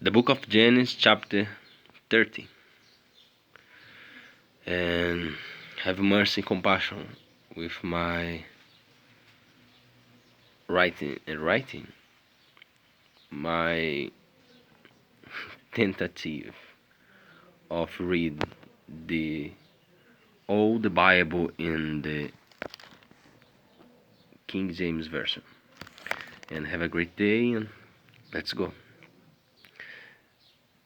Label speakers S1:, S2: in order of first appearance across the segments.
S1: The book of Genesis, chapter 30. And have mercy and compassion with my writing, my tentative of read the old Bible in the King James Version. And have a great day, and let's go.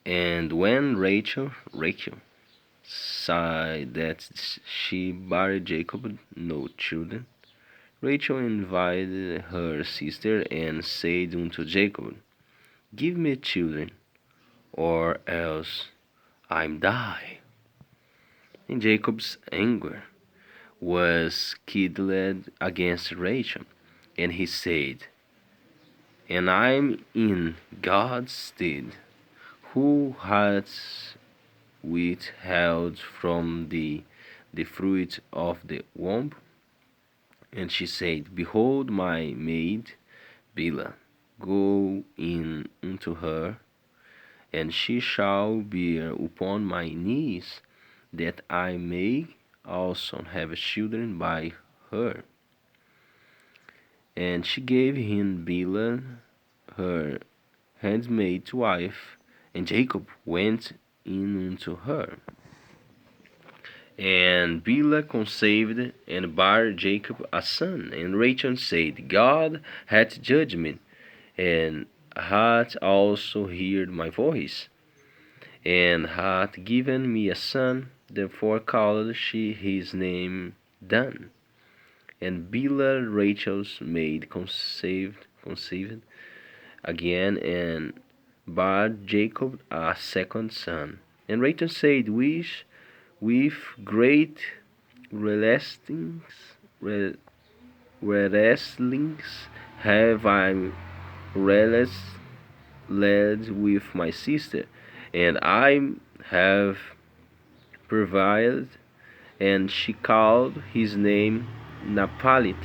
S1: And when Rachel saw that she bare Jacob no children, Rachel invited her sister and said unto Jacob, Give me children, or else I'm die. And Jacob's anger was kindled against Rachel, and he said, And I'm in God's stead, who hath withheld from thee the fruit of the womb? And she said, Behold my maid Bilhah, go in unto her, and she shall bear upon my knees, that I may also have children by her. And she gave him Bilhah, her handmaid's wife, and Jacob went in unto her. And Bilhah conceived and bare Jacob a son. And Rachel said, God hath judged me, and hath also heard my voice, and hath given me a son. Therefore called she his name Dan. And Bilhah Rachel's maid conceived again, and bare Jacob a second son. And Rachel said, with great wrestlings have I wrestled with my sister, and I have prevailed. And she called his name Naphtali.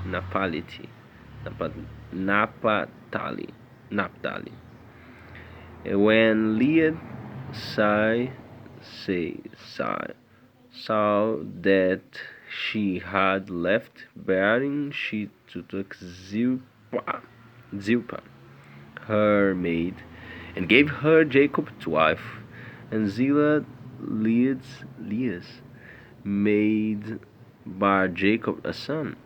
S1: Naphtali. And when Leah saw that she had left bearing, she took Zilpah, her maid, and gave her Jacob to wife. And Zillah, Leah's maid, bare Jacob a son.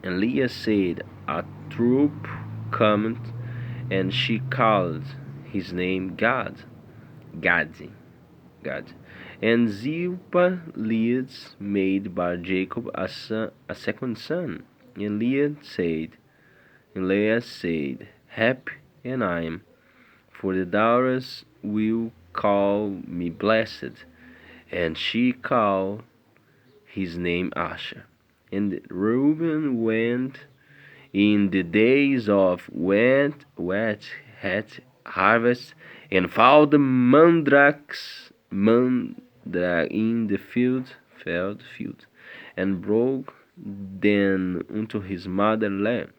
S1: And Leah said, A troop cometh, and she called his name Gad. And Zilpah, Leah's maid, bare Jacob a second son. And Leah said, Happy am I, for the daughters will call me blessed. And she called his name Asher. And Reuben went in the days of wet harvest, and found the mandrakes in the field, and brought them unto his mother Leah.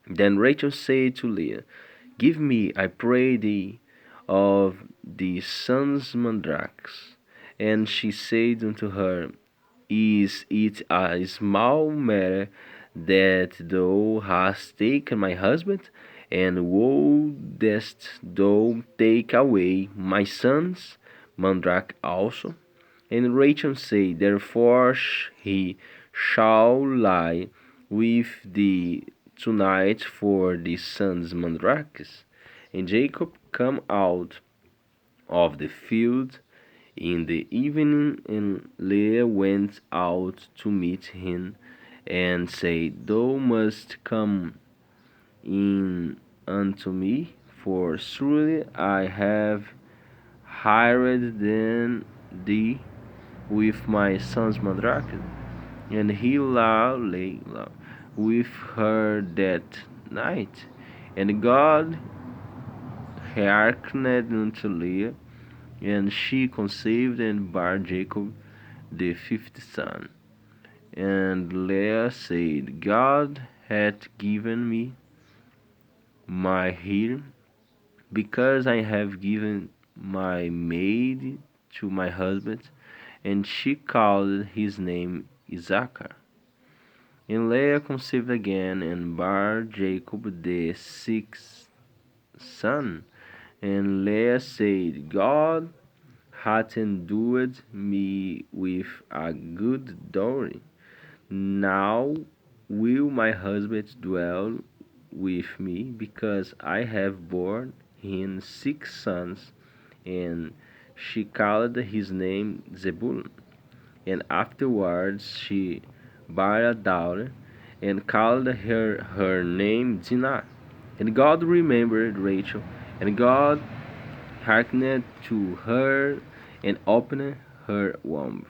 S1: Then Rachel said to Leah, Give me, I pray thee, of the sons mandrakes. And she said unto her, Is it a small matter that thou hast taken my husband? And wouldest thou take away my sons mandrake also? And Rachel said, Therefore he shall lie with thee tonight for the sons mandrakes. And Jacob come out of the field in the evening, and Leah went out to meet him, and said, Thou must come in unto me, for surely I have hired thee with my sons mandrake. And he lay with her that night. And God hearkened unto Leah, and she conceived and bare Jacob the fifth son. And Leah said, God hath given me my heir, because I have given my maid to my husband, and she called his name Issachar. And Leah conceived again and bare Jacob the sixth son. And Leah said, God hath endued me with a good dowry. Now will my husband dwell with me, because I have borne him six sons. And she called his name Zebulun. And afterwards she bare a daughter, and called her name Dinah. And God remembered Rachel, and God hearkened to her, and opened her womb.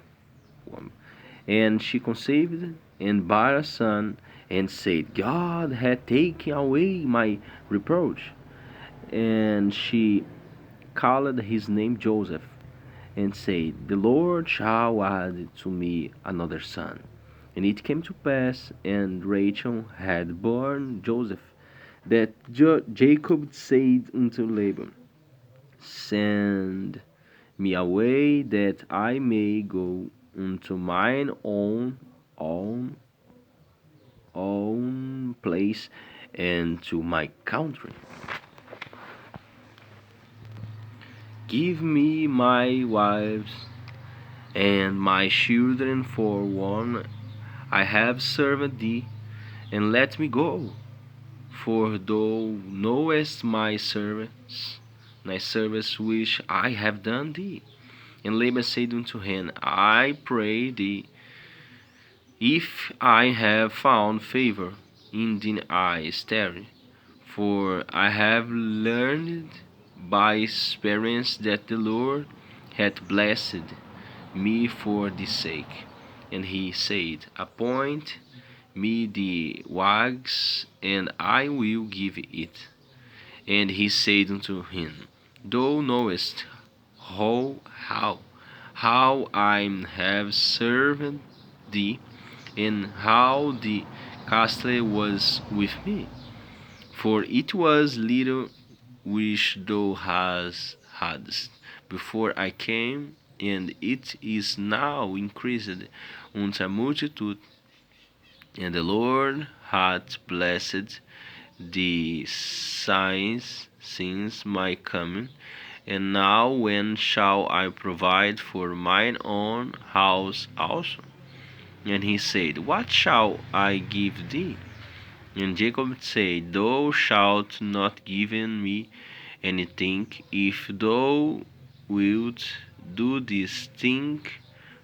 S1: And she conceived, and bare a son, and said, God hath taken away my reproach. And she called his name Joseph, and said, The Lord shall add to me another son. And it came to pass, and Rachel had borne Joseph, that Jacob said unto Laban, Send me away, that I may go unto mine own place, and to my country. Give me my wives and my children for one. I have served thee, and let me go. For thou knowest my service which I have done thee. And Laban said unto him, I pray thee, if I have found favor in thine eyes, tarry. For I have learned by experience that the Lord hath blessed me for this sake. And he said, Appoint me the wages, and I will give it. And he said unto him, Thou knowest how I have served thee, and how the castle was with me. For it was little which thou hadst before I came, and it is now increased unto a multitude. And the Lord hath blessed the signs since my coming. And now when shall I provide for mine own house also? And he said, What shall I give thee? And Jacob said, Thou shalt not give me anything. If thou wilt do this thing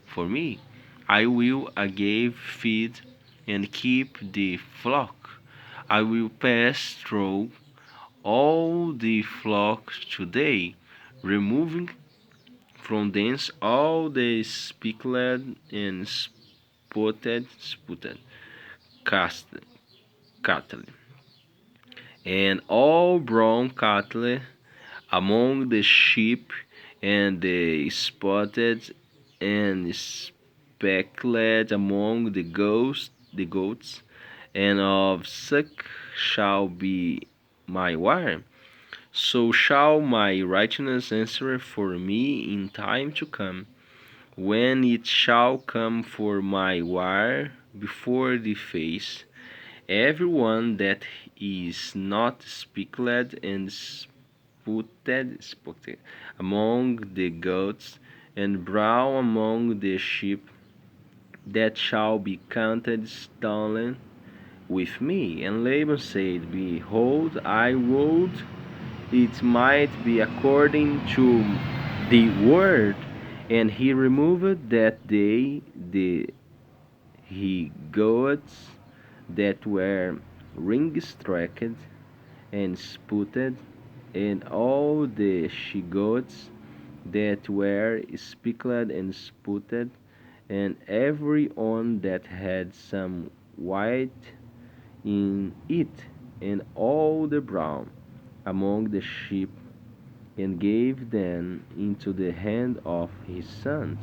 S1: for me, I will again feed and keep the flock. I will pass through all the flock today, removing from thence all the speckled and spotted cattle, and all brown cattle among the sheep, and the spotted and speckled among the goats, and of such shall be my wire. So shall my righteousness answer for me in time to come, when it shall come for my wire before the face. Every one that is not speckled and spotted among the goats, and brown among the sheep, that shall be counted stolen with me. And Laban said, Behold, I would it might be according to the word. And he removed that day the he goats that were ring-strapped and spotted, and all the she goats that were speckled and spotted, and every one that had some white in it, and all the brown among the sheep, and gave them into the hand of his sons.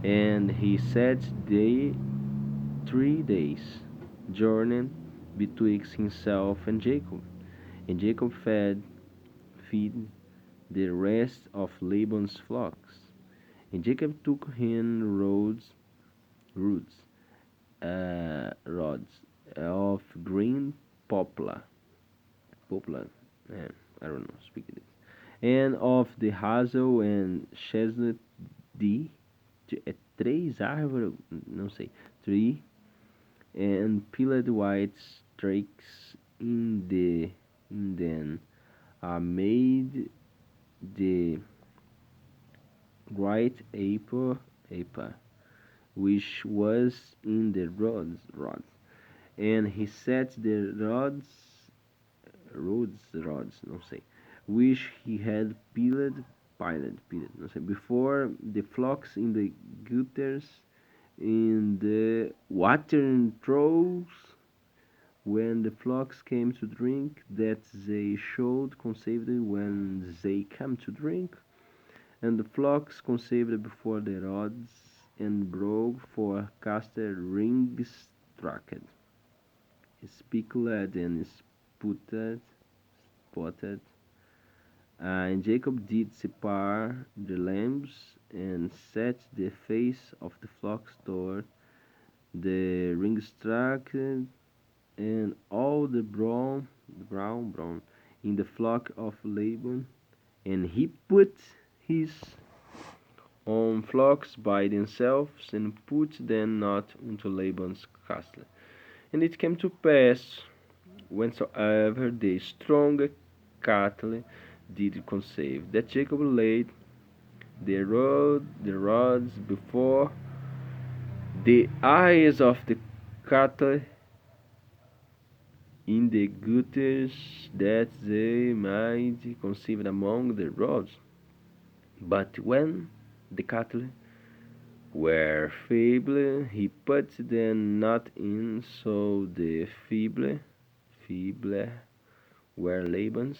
S1: And he set they 3 days journey betwixt himself and Jacob. And Jacob fed feed the rest of Laban's flocks. And Jacob took him rods of green poplar, eh, I don't know, speak it, and of the hazel and chestnut é três árvores, não sei, tree, and peeled white streaks in them made the bright apple which was in the rods, and he set the rods, não sei, which he had peeled, não sei, before the flocks in the gutters, in the watering troughs, when the flocks came to drink, that they should conceive when they come to drink, and the flocks conceived before the rods, and broke for caster rings tracked, speckled and spotted. And Jacob did separate the lambs, and set the face of the flocks toward the ringstrack, and all the brown in the flock of Laban, and he put his own flocks by themselves, and put them not into Laban's castle. And it came to pass, whensoever the strong cattle did conceive, that Jacob laid the rods before the eyes of the cattle in the gutters, that they might conceive among the rods. But when the cattle were feeble, he put them not in, so the feeble were Laban's,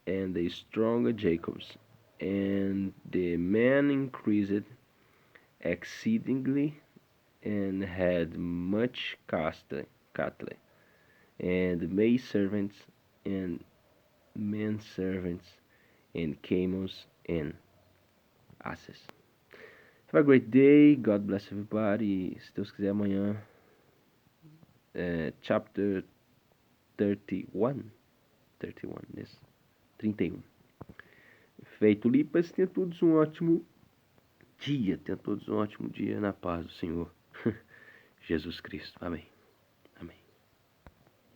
S1: and the stronger Jacob's. And the man increased exceedingly, and had much cattle, and maid servants, and men servants, and camels, and asses. Have a great day. God bless everybody. Se Deus quiser, amanhã, chapter 31. 31, yes. 31. Feito, Lipas. Tenha todos um ótimo dia. Tenha todos um ótimo dia na paz do Senhor Jesus Cristo. Amém.